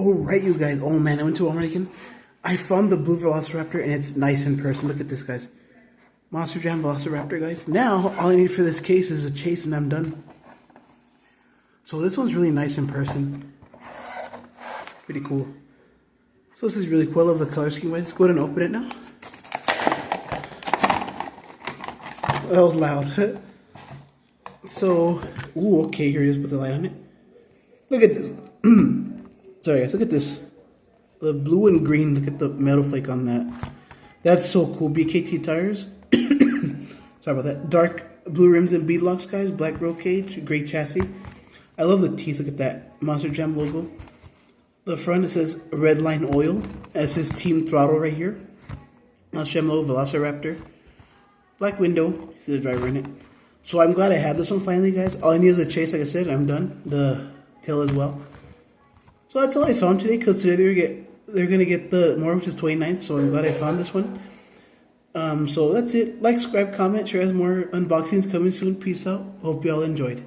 Oh, right, you guys. Oh, man, I went to Walmart again. I found the blue velociraptor, and it's nice in person. Look at this, guys. Monster Jam velociraptor, guys. Now, all I need for this case is a chase, and I'm done. So this one's really nice in person. Pretty cool. So this is really cool. I love the color scheme. Let's go ahead and open it now. That was loud. So, ooh, okay, here it is with the light on it. Look at this. Sorry guys, look at this. The blue and green, look at the metal flake on that. That's so cool. BKT tires. Sorry about that. Dark blue rims and bead locks, guys. Black roll cage, gray chassis. I love the teeth, look at that. Monster Jam logo. The front, it says Red Line Oil. And it says Team Throttle right here. Monster Jam logo, Velociraptor. Black window, see the driver in it. So I'm glad I have this one finally, guys. All I need is a chase, like I said, I'm done. The tail as well. So that's all I found today, because today they're gonna get the more, which is 29th. So I'm glad I found this one. So that's it. Like, subscribe, comment, share. Has more unboxings coming soon. Peace out. Hope you all enjoyed.